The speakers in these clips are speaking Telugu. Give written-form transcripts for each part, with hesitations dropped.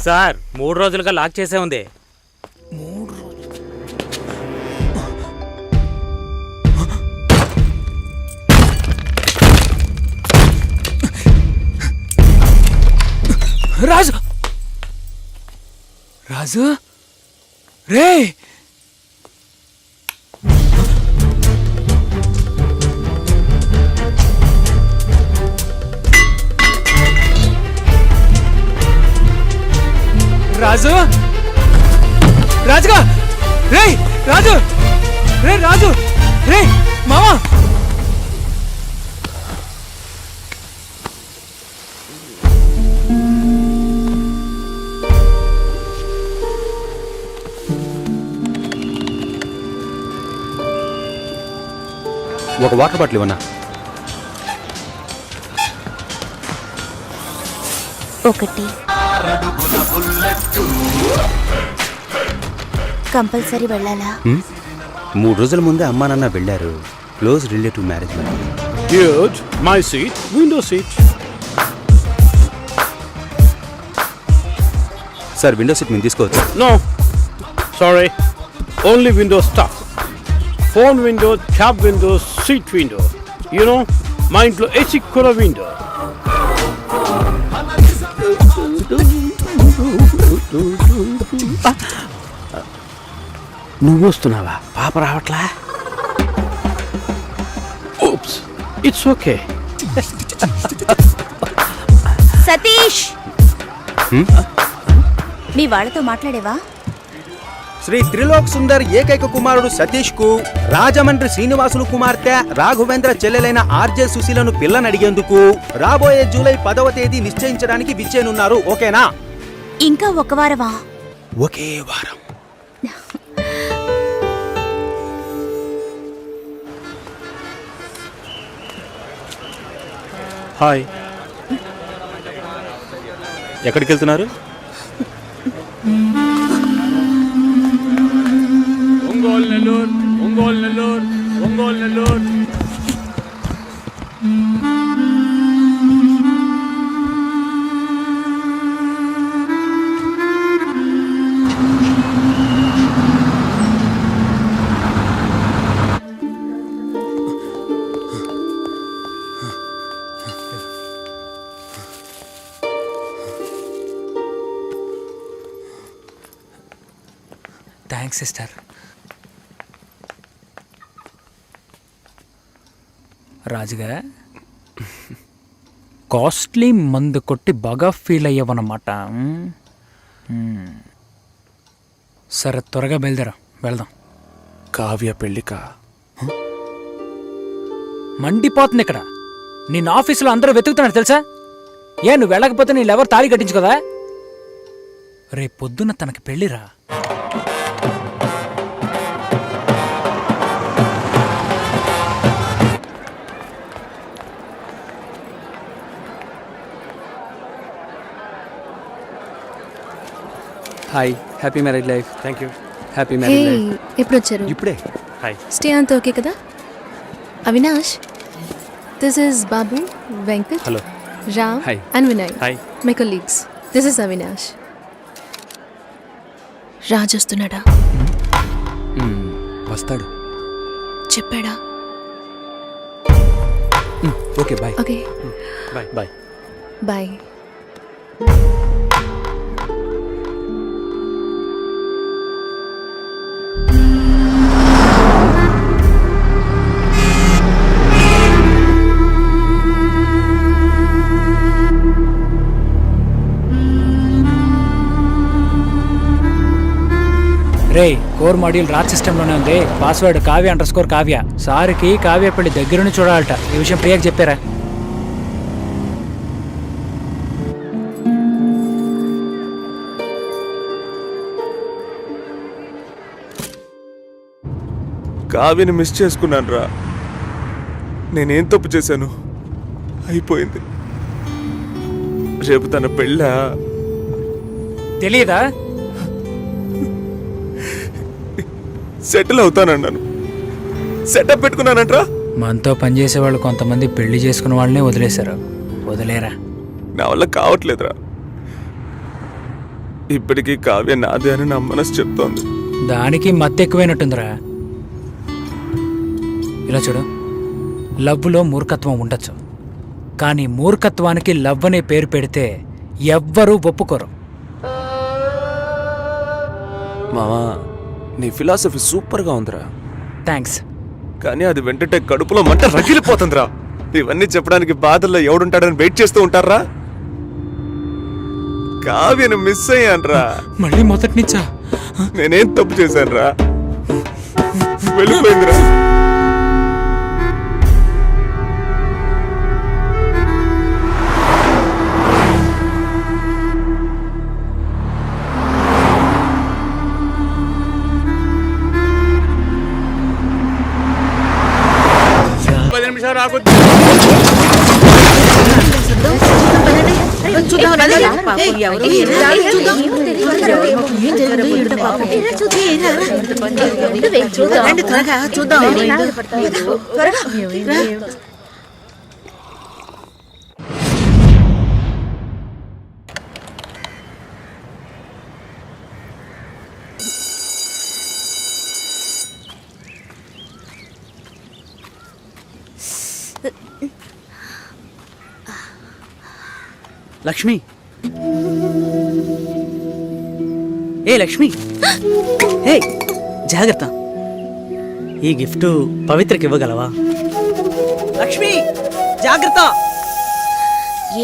సార్ 3 రోజులుగా లాక్ చేసే ఉంది. 3 రోజులు? రాజు రాజు రే రాజు రాజుగా రే రాజు రే రాజు రే మామా ఒక వాటర్ బాటిల్ ఇవ్వనా? ఒకటి కంపల్సరీ వెళ్ళాలా? 3 రోజుల ముందే అమ్మా నాన్న వెళ్ళారు. Close relative marriage. Good. My seat. Window seat. Sir window seat మేము తీసుకోవచ్చు? No. Sorry. Only window stuff. Phone window, cab window, seat window. You know, మా ఇంట్లో ఏసీ కూడా window. నువ్వు వస్తున్నావా? పాప రావట్లా? Oops. It's okay. సతీష్, మీ వాళ్ళతో మాట్లాడేవా? శ్రీ త్రిలోక్ సుందర్ ఏకైక కుమారుడు సతీష్ కు రాజమండ్రి శ్రీనివాసులు కుమార్తె రాఘవేంద్ర చెల్లెలైన ఆర్జే సుశీలను పిల్లని అడిగేందుకు రాబోయే జూలై 10వ తేదీ నిశ్చయించడానికి విచ్చేనున్నారు. ఓకేనా? ఇంకా ఒక వారమా? ఒకే వారం. హాయ్. ఎక్కడికి వెళ్తున్నారు? ఒంగోలు నెల్లూరు, ఒంగోలు నెల్లూరు, ఒంగోలు నెల్లూరు. Thanks sister. రాజుగా కాస్ట్లీ మందు కొట్టి బాగా ఫీల్ అయ్యావన్నమాట. సరే త్వరగా బయలుదేరా, వెళ్దాం. కావ్య పెళ్ళిక మండిపోతుంది ఇక్కడ. నిన్న ఆఫీసులో అందరూ వెతుకుతున్నారు తెలుసా? ఏ నువ్వు వెళ్ళకపోతే నీళ్ళెవరు తాళి కట్టించు కదా. రేపు పొద్దున్న తనకి పెళ్ళిరా. Hi, happy marriage life. Thank you. Happy marriage life. ఎప్పుడు వచ్చారు? ఇప్పుడే. హాయ్. స్టే అంతా ఓకే కదా? Avinash, this is Babu, Venkat, hello, Ram hi. And Vinay, hi. My colleagues. This is Avinash. Raj వస్తున్నాడా? వస్తాడు. చెప్పాడా? Okay bye. Okay bye. Bye. Bye. రే, కోర్ మాడ్యూల్ రాజ్ సిస్టంలోనే ఉంది. పాస్వర్డ్ కావ్య_కావ్య. సార్కి కావ్య పెళ్లి దగ్గరుండి చూడాలట. ఈ విషయం ప్రియాకి చెప్పారా? కావ్యని మిస్ చేసుకున్నాను రా. నేనేం తప్పు చేశాను? అయిపోయింది. రేపు తన పెళ్ళా? తెలీదా? సెటిల్ అవుతానన్నాను, సెటప్ పెట్టుకున్నానంట్రా. మనతో పనిచేసే వాళ్ళు కొంతమంది పెళ్లి చేసుకున్న వాళ్ళనే వదిలేశారు. వదిలేరా? నా వల్ల కావట్లేదురా. ఇప్పటికీ కావ్య నాదే అని నా మనసు చెప్తోంది. దానికి మత్తు ఎక్కువైనట్టుందిరా. ఇలా చూడు, లవ్వులో మూర్ఖత్వం ఉండొచ్చు, కానీ మూర్ఖత్వానికి లవ్ అనే పేరు పెడితే ఎవ్వరూ ఒప్పుకోరు. మావా, నీ ఫిలాసఫీ సూపర్గా ఉందిరా, థ్యాంక్స్. కానీ అది వెంటనే కడుపులో మంట రగిలిపోతుందిరా. ఇవన్నీ చెప్పడానికి బాధల్లో ఎవడుంటాడని వెయిట్ చేస్తూ ఉంటారా? కావ్యను మిస్ అయ్యాన్రా. మళ్ళీ మొదటి నుంచా? నేనేం తప్పు చేశానురా? వెళ్ళిపోయిందిరా. లక్ష్మి, ఏ లక్ష్మి, ఏ జాగ్రత్త. ఈ గిఫ్ట్ పవిత్రకి ఇవ్వగలవా? లక్ష్మి జాగ్రత్త.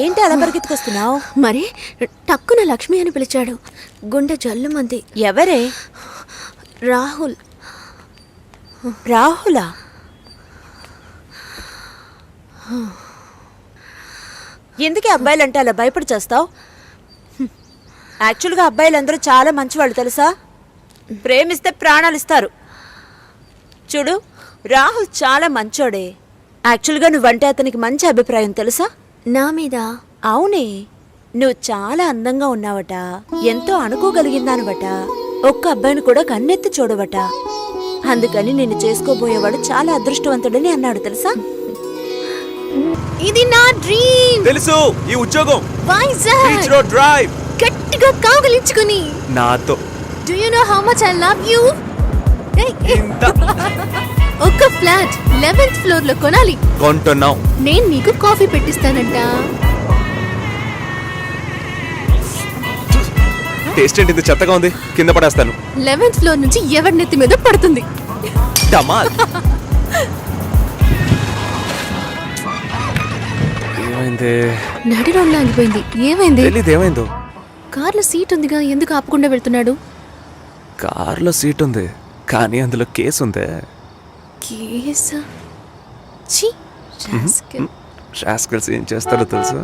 ఏంటి అలా పరిగెత్తుకొస్తున్నావు? మరి టక్కున లక్ష్మి అని పిలిచాడు. గుండె జల్లుమంది. ఎవరే? రాహుల్. రాహులా? ఎందుకే అబ్బాయిలంటే అలా భయపడి చేస్తావు? యాక్చువల్గా అబ్బాయిలందరూ చాలా మంచివాళ్ళు తెలుసా. ప్రేమిస్తే ప్రాణాలు ఇస్తారు. చూడు, రాహుల్ చాలా మంచోడే. యాక్చువల్గా నువ్వంటే అతనికి మంచి అభిప్రాయం తెలుసా. నా మీద? అవునే, నువ్వు చాలా అందంగా ఉన్నావట, ఎంతో అనుకోగలిగిందానువట, ఒక్క అబ్బాయిని కూడా కన్నెత్తి చూడవట. అందుకని నిన్ను చేసుకోబోయేవాడు చాలా అదృష్టవంతుడని అన్నాడు తెలుసా. ఇది నా డ్రీమ్. తెలుసు, ఈ ఉద్యోగం వైజాగ్ బీచ్ రోడ్ డ్రైవ్ గట్టిగా కౌగిలించుకుని. నాతో. Do you know how much I love you? ఒక ఫ్లాట్ 11th ఫ్లోర్ లో కొనాలి. కొంటున్నావు. నేను నీకు కాఫీ పెట్టిస్తానంట. టేస్ట్ ఏంటి ఇంత చెత్తగా ఉంది? కింద పడేస్తాను. 11th ఫ్లోర్ నుంచి ఎవరి నెత్తి మీద పడుతుంది. డమాల్. ఏమైంది? నడి రోడ్లో ఆగిపోయింది. ఏమైంది? తెలీదు ఏమైందో. కార్లో సీట్ ఉందిగా, ఎందుకు ఆపకుండా వెళ్తున్నాడు? కార్లో సీట్ ఉంది, కానీ అందులో కేసు ఉంది. కేసా? ఛీ, రాస్కెల్. రాస్కల్స్ ఏం చేస్తారో తెలుసా?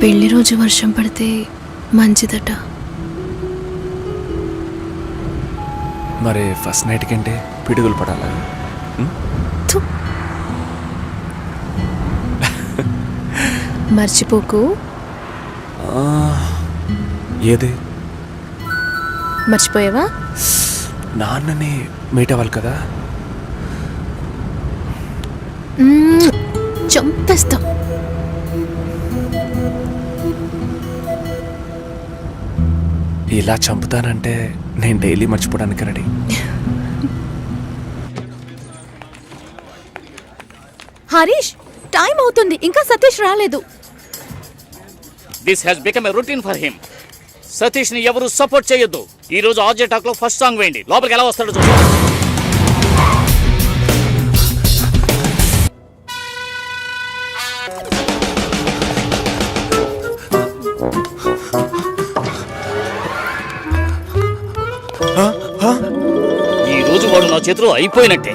పెళ్లి రోజు వర్షం పడితే మంచిదట. మరి ఫస్ట్ నైట్ కంటే పిడుగులు పడాలా? థు. మర్చిపోకు. ఏది? మర్చిపోయావా? నాన్నని మీట్ అవ్వాలి కదా. చంపేస్తాం. ఇలా చంపుతానంటే నేను డైలీ మర్చిపోవడానికి రెడీ. హరీష్, టైం అవుతుంది, ఇంకా సతీష్ రాలేదు. This has become a routine for him. Satish ని ఎవరు సపోర్ట్ చేయొద్దు. ఈ రోజు ఆర్జే టాక్ లో ఫస్ట్ సాంగ్ వేయండి. లోపలికి ఎలా వస్తాడో చూద్దాం. ఈ రోజు వాడు నా చేతిలో అయిపోయినట్టే.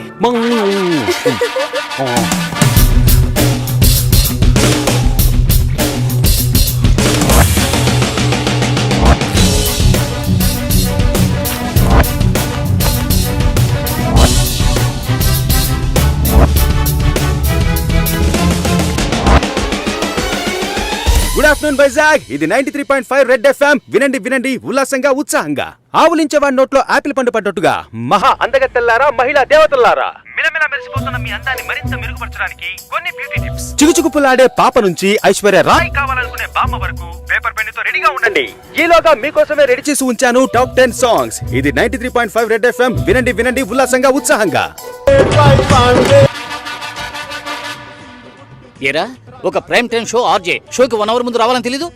Good afternoon Vizag. ఇది 93.5 రెడ్ ఎఫ్ఎం. వినండి వినండి ఉల్లాసంగా ఉత్సాహంగా. ఆవులించేవాడి నోట్లో ఆపిల్ పండు పడ్డట్టుగా మహా అందగత్తెల్లారా, మహిళా దేవతల్లారా, మిలమిల మెరిసిపోతున్న మీ అందాన్ని మరింత మెరుగుపరచడానికి కొన్ని బ్యూటీ టిప్స్. చిగుచుకుపులాడే పాప నుంచి ఐశ్వర్య రాయ్ కావాలనుకునే బామ్మ వరకు పేపర్ పెన్ తో రెడీగా ఉండండి. ఈలోగా మీకోసమే రెడీ చేసి ఉంచాను టాప్ 10 సాంగ్స్. ఇది 93.5 రెడ్ ఎఫ్ఎం. వినండి వినండి ఉల్లాసంగా ఉత్సాహంగా. ఏరా, ఒక ప్రైమ్ టైం షో ఆర్జే షోకి 1 అవర్ ముందు రావాలని తెలీదు?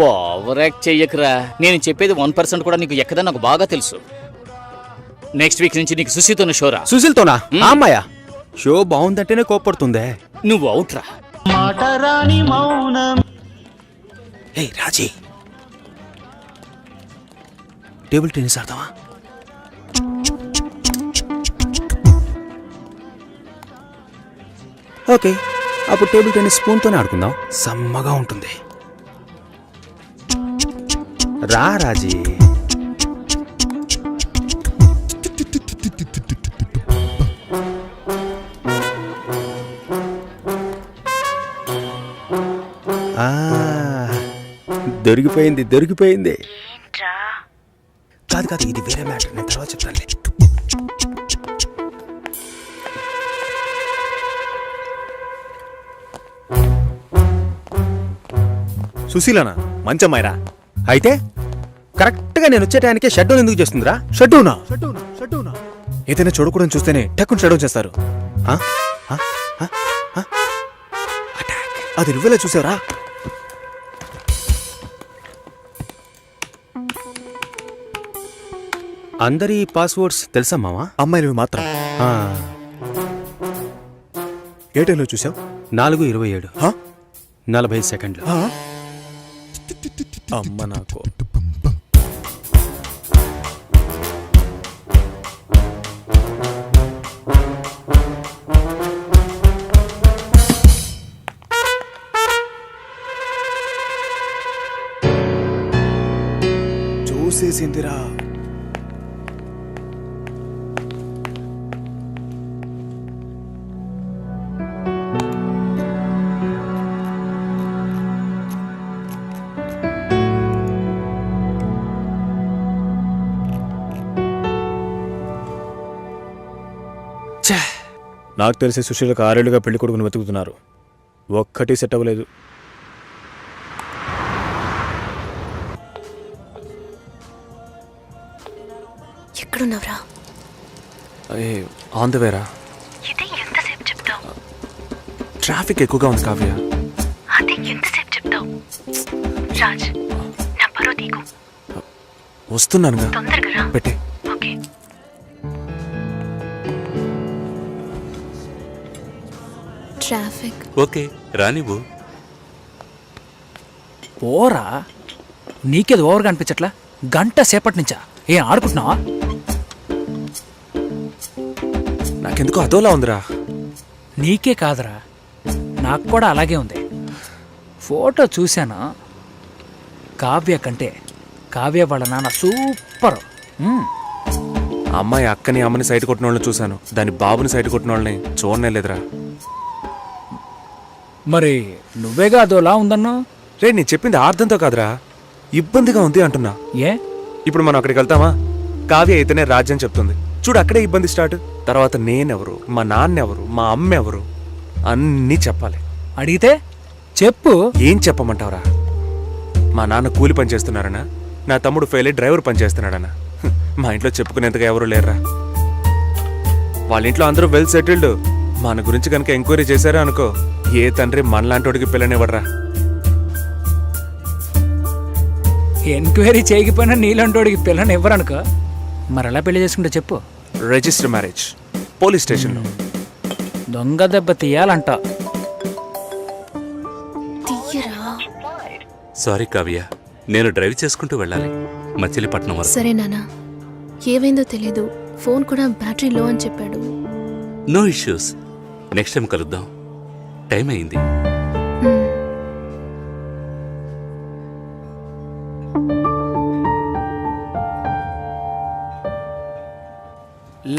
ఓవర్ యాక్ట్ చెయ్యకురా. నేను చెప్పేది 1% కూడా నీకు ఎక్కదని నాకు బాగా తెలుసు. నెక్స్ట్ వీక్ నుంచి నీకు సుశీతోన షోరా. సుశీల్తోనా? ఆ అమ్మాయ షో బాగుందంటేనే కోప్పడుతుందే. నువ్వు అవుట్ రా. ఏయ్ రాజీ, టేబుల్ టెన్నిస్ ఆడతావా? ఓకే, అప్పుడు టేబుల్ టెన్నిస్ స్పూన్తోనే ఆడుకుందాం. సమ్మగా ఉంటుంది. రా రాజీ. దొరికిపోయింది దొరికిపోయింది. కాదు కాదు, ఇది వేరే మ్యాటర్, నేను తర్వాత చెప్తానులే. సుశీలనా? మంచమ్మాయిరా. అయితే కరెక్ట్ గా నేను వచ్చే టైంకే షట్ డౌన్ ఎందుకు చేస్తుందిరా? షడ్డూనా? ఏదైనా చూడకూడదు చూస్తేనే టక్కుని షట్ డౌన్ చేస్తారు. ఆ? ఆ? ఆ? ఆ? అది నువ్వెలా చూసావురా? అందరి పాస్వర్డ్స్ తెలుసా మావా? అమ్మాయిలు మాత్రం. ఆ, ఏ టైంలో చూసావు? 4:27 40 సెకండ్లు. అమ్మ నాకు. చూసేసిందిరా. నాకు తెలిసి సుశీలకు 6 ఏళ్లుగా పెళ్లి కొడుకుని వెతుకుతున్నారు. ఒక్కటి సెట్ అవ్వలేదు. ఎక్కడున్నావురా? ఆన్ ద వేరా. ఇది ఎంతసేపు చెప్తావు? ట్రాఫిక్ ఎక్కువగా ఉంది కావ్య. అది ఎంతసేపు చెప్తావు? రాజ్, నా పరువు తీకు. వస్తున్నానుగా, తొందరగా రా. పెట్టే. ఓకే. ట్రాఫిక్. ఓకే రానివ్వు. పోరా, నీకేది ఓవర్గా అనిపించట్లా? గంట సేపటి నుంచా ఏం ఆడుకుంటున్నావా? నాకెందుకో అదోలా ఉందిరా. నీకే కాదురా, నాకు కూడా అలాగే ఉంది. ఫోటో చూశాను. కావ్య కంటే కావ్య వాళ్ళ నాన్న సూపర్. ఆ అమ్మాయి అక్కని అమ్మని సైట్ కొట్టిన వాళ్ళని చూశాను, దాని బాబుని సైట్ కొట్టిన వాళ్ళని చూడనే లేదురా. మరి నువ్వేగా అదోలా ఉందన్నా? రే, నేను చెప్పింది అర్థంతో కాదురా, ఇబ్బందిగా ఉంది అంటున్నా. ఏ? ఇప్పుడు మనం అక్కడికి వెళ్తామా? కావ్య అయితేనే రాజ్యం చెప్తుంది. చూడు, అక్కడే ఇబ్బంది స్టార్ట్. తర్వాత నేనెవరు, మా నాన్నెవరు, మా అమ్మ ఎవరు అన్నీ చెప్పాలి. అడిగితే చెప్పు. ఏం చెప్పమంటావురా? మా నాన్న కూలి పని చేస్తున్నారనా, నా తమ్ముడు ఫెయిల్ అయ్యి డ్రైవర్ పని చేస్తున్నాడనా. మా ఇంట్లో చెప్పుకునేంతగా ఎవరు లేరురా. వాళ్ళ ఇంట్లో అందరూ వెల్ సెటిల్డ్. మన గురించి కనుక ఎంక్వైరీ చేశారా అనుకో, ఏ తండ్రి మనలాంటోడికి పిల్లనివ్వడరా. ఎంక్వైరీ చేయకపోయినా నీలంటోడికి పిల్లని ఇవ్వరనుకో. మరి ఎలా పెళ్లి చేసుకుంటే చెప్పు. రిజిస్టర్ మ్యారేజ్, పోలీస్ స్టేషన్లో. దొంగ దెబ్బ తీయాలంట. తీయరా? సారీ కావ్య, నేను డ్రైవ్ చేసుకుంటూ వెళ్ళాలి మచిలీపట్నం వరకు. సరే నాన్న, ఏమైందో తెలీదు. ఫోన్ కూడా బ్యాటరీ లో అని చెప్పాడు. No issues. నెక్స్ట్ టైం కలుద్దాం. టైం అయింది.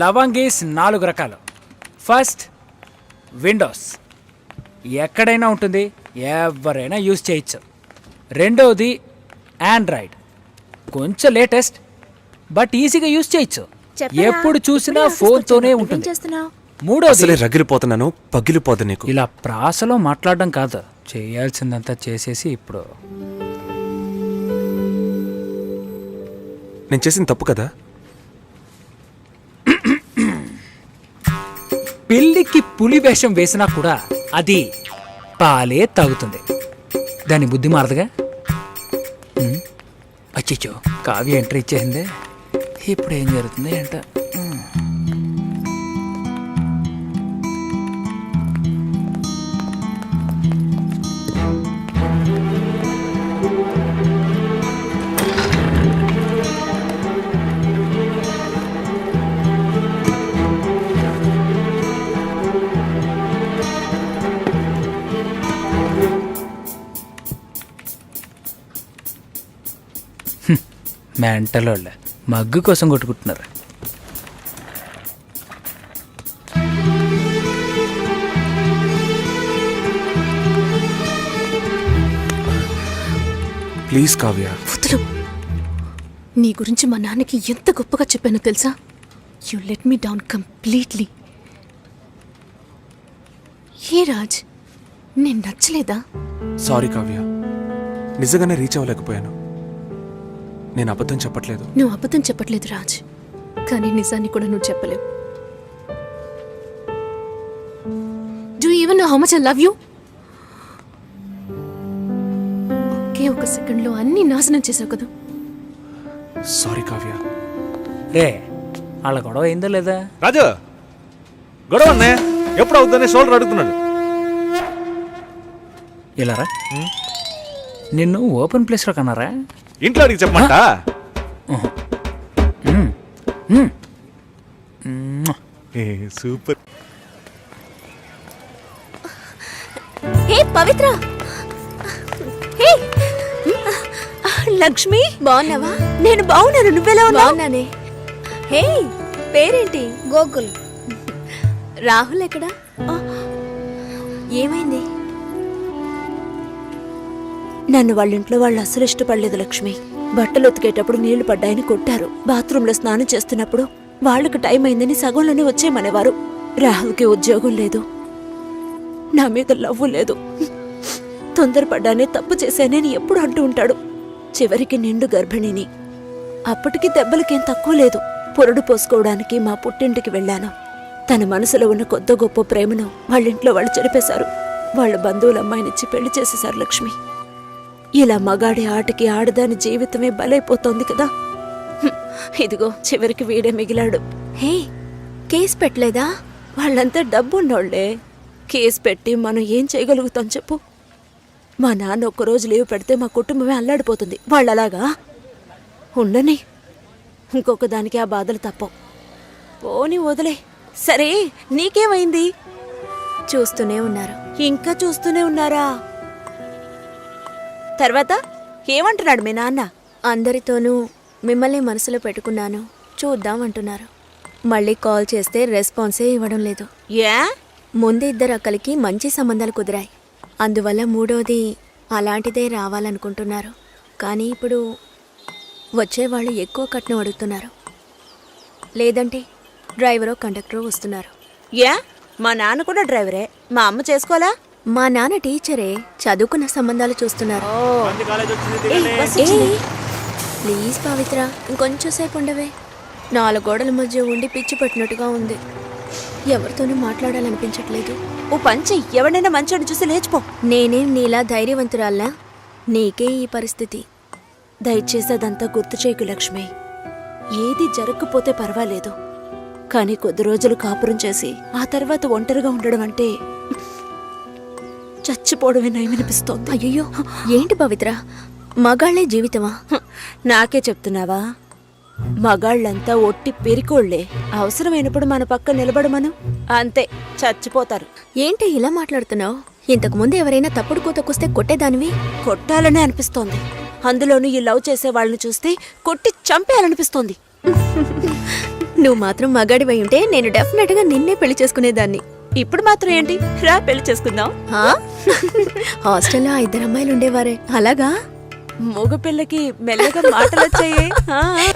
లవంగీస్ 4 రకాలు. ఫస్ట్ విండోస్, ఎక్కడైనా ఉంటుంది, ఎవరైనా యూజ్ చేయొచ్చు. రెండవది ఆండ్రాయిడ్, కొంచెం లేటెస్ట్ బట్ ఈజీగా యూజ్ చేయొచ్చు. ఎప్పుడు చూసినా ఫోన్తోనే ఉంటుంది. మూడోది అసలే రగిలిపోతున్నాను, పగిలిపోదు నీకు. ఇలా ప్రాసలో మాట్లాడడం కాదు, చేయాల్సిందంతా చేసేసి ఇప్పుడు నేను చేసిన తప్పు కదా. పిల్లికి పులి వేషం వేసినా కూడా అది పాలే తాగుతుంది. దాని బుద్ధి మారదుగా. అచ్చిచ్చో, కావ్య ఎంట్రీ ఇచ్చేసిందే. ఇప్పుడు ఏం జరుగుతుంది ఏంట? మెంటల్ వాళ్ళ మగ్గు కోసం కొట్టుకుంటున్నారు. ప్లీజ్ కావ్య. వదులు. నీ గురించి మా నాన్నకి ఎంత గొప్పగా చెప్పానో తెలుసా? You let me down completely. ఏ రాజ్, నేను నచ్చలేదా? సారీ కావ్య, నిజంగానే రీచ్ అవ్వలేకపోయాను. నేను అబద్ధం చెప్పట్లేదు. నువ్వు అబద్ధం చెప్పట్లేదు రాజ్, కానీ నిజాన్ని కూడా నువ్వు చెప్పలేవు. Do you even know how much I love you? ఒకే ఒక సెకండ్లో అన్ని నాశనం చేసావు కదా. సారీ కావ్య. రే, వాళ్ళ గొడవ అయిందో లేదా? రాజు, గొడవ ఎప్పుడు అవుతుందని సోల్డర్ అడుగుతున్నాడు. ఇలా రా. నిన్ను ఓపెన్ ప్లేస్లో కన్నారా? ఇంట్లో అడిగి చెప్పమంట. సూపర్. హే పవిత్ర, హే లక్ష్మి, బాగున్నావా? నేను బాగున్నాను, నువ్వెలా ఉన్నావు? బాగున్నానే. హే, పేరేంటి? గోకుల్. రాహుల్ ఎక్కడా? ఏమైంది? నన్ను వాళ్ళ ఇంట్లో వాళ్ళు అసలు ఇష్టపడలేదు లక్ష్మి. బట్టలు ఉతికేటప్పుడు నీళ్లు పడ్డాయని కొట్టారు. బాత్రూంలో స్నానం చేస్తున్నప్పుడు వాళ్ళకి టైం అయిందని సగంలోనే వచ్చేయమనేవారు. రాహుల్కి ఉద్యోగం లేదు, నా మీద లవ్వు లేదు. తొందరపడ్డానే తప్పు చేశానని ఎప్పుడు అంటూ ఉంటాడు. చివరికి నిండు గర్భిణిని. అప్పటికి దెబ్బలకేం తక్కువ లేదు. పొరడు పోసుకోవడానికి మా పుట్టింటికి వెళ్ళాను. తన మనసులో ఉన్న కొద్ది గొప్ప ప్రేమను వాళ్ళింట్లో వాళ్ళు చెరిపేశారు. వాళ్ళ బంధువుల అమ్మాయినిచ్చి పెళ్లి చేసేశారు లక్ష్మి. ఇలా మగాడి ఆటకి ఆడదాని జీవితమే బలైపోతోంది కదా. ఇదిగో చివరికి వీడే మిగిలాడు. హే, కేసు పెట్టలేదా? వాళ్ళంతా డబ్బున్నోళ్లే. కేసు పెట్టి మనం ఏం చేయగలుగుతాం చెప్పు? మా నాన్న ఒక్కరోజు లీవ్ పెడితే మా కుటుంబమే అల్లాడిపోతుంది. వాళ్ళలాగా ఉండని. ఇంకొక దానికి ఆ బాధలు తప్పవు. పోనీ వదిలే. సరే, నీకేమైంది? చూస్తూనే ఉన్నారు. ఇంకా చూస్తూనే ఉన్నారా? తర్వాత ఏమంటున్నాడు మీ నాన్న? అందరితోనూ మిమ్మల్ని మనసులో పెట్టుకున్నాను, చూద్దాం అంటున్నారు. మళ్ళీ కాల్ చేస్తే రెస్పాన్సే ఇవ్వడం లేదు. ఏ? ముందు 2 అక్కలకి మంచి సంబంధాలు కుదిరాయి. అందువల్ల 3వది అలాంటిదే రావాలనుకుంటున్నారు. కానీ ఇప్పుడు వచ్చేవాళ్ళు ఎక్కువ కట్నం అడుగుతున్నారు. లేదంటే డ్రైవరో కండక్టరో వస్తున్నారు. ఏ? మా నాన్న కూడా డ్రైవరే. మా అమ్మ చేసుకోవాలా? మా నాన్న టీచరే, చదువుకున్న సంబంధాలు చూస్తున్నారు. ప్లీజ్ పవిత్ర, ఇంకొంచెం సేపు ఉండవే. 4 గోడల మధ్య ఉండి పిచ్చి పట్టినట్టుగా ఉంది. ఎవరితోనూ మాట్లాడాలనిపించట్లేదు. ఓ పంచి, ఎవడైనా మంచోడు చూసి లేచిపో. నేనేం నీలా ధైర్యవంతురాల్లా? నీకే ఈ పరిస్థితి. దయచేసి అదంతా గుర్తు చేయకు లక్ష్మి. ఏది జరగకపోతే పర్వాలేదు, కానీ కొద్ది రోజులు కాపురం చేసి ఆ తర్వాత ఒంటరిగా ఉండడం అంటే చచ్చిపోవడమే నయమనిపిస్తోంది. అయ్యో, ఏంటి పవిత్ర, మగాళ్లే జీవితమా? నాకే చెప్తున్నావా? మగాళ్ళంతా ఒట్టి పెరికోళ్లే. అవసరమైనప్పుడు మన పక్క నిలబడమను, అంతే చచ్చిపోతారు. ఏంటి ఇలా మాట్లాడుతున్నావు? ఇంతకు ముందు ఎవరైనా తప్పుడు కూతకొస్తే కొట్టేదానివి. కొట్టాలనే అనిపిస్తోంది. అందులోనూ ఈ లవ్ చేసే వాళ్ళని చూస్తే కొట్టి చంపేయాలనిపిస్తోంది. నువ్వు మాత్రం మగాడివై ఉంటే నేను డెఫినెట్ గా నిన్నే పెళ్లి చేసుకునేదాన్ని. ఇప్పుడు మాత్రం ఏంటి, రా పెళ్లి చేసుకుందాం. హాస్టల్లో 2 అమ్మాయిలు ఉండేవారే, అలాగా? మగపిల్లకి మెల్లగా మాటలు వచ్చాయే.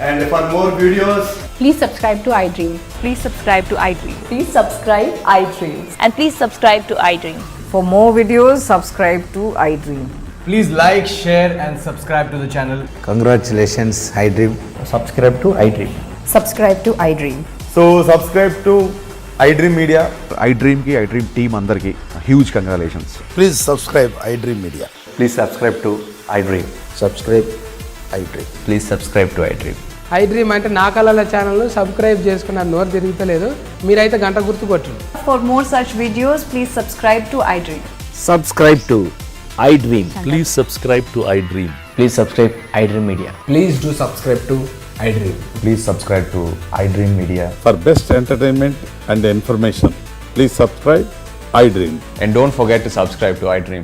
And for more videos, Please subscribe to iDream. Please subscribe to iDream. Please subscribe iDream. And please subscribe to iDream. For more videos, subscribe to iDream. please like, share, and subscribe to the channel. Congratulations iDream. Subscribe to iDream. Subscribe to iDream. So subscribe to iDream Media. iDream కి iDream టీమ్ అందరికి huge congratulations. Please subscribe iDream Media. Please subscribe to iDream. Subscribe iDream. Please subscribe to iDream. iDream అంటే నా కళల ఛానల్ సబ్స్క్రైబ్ చేసుకున్న నోరు తిరుగుతలేదు. మీరైతే గంట గుర్తు కొట్టండి. For more such videos, please subscribe to iDream. Subscribe to iDream. Please subscribe to iDream. Please subscribe iDream Media. Please do subscribe to iDream. Please subscribe to iDream Media. For best entertainment and information please subscribe iDream. And don't forget to subscribe to iDream.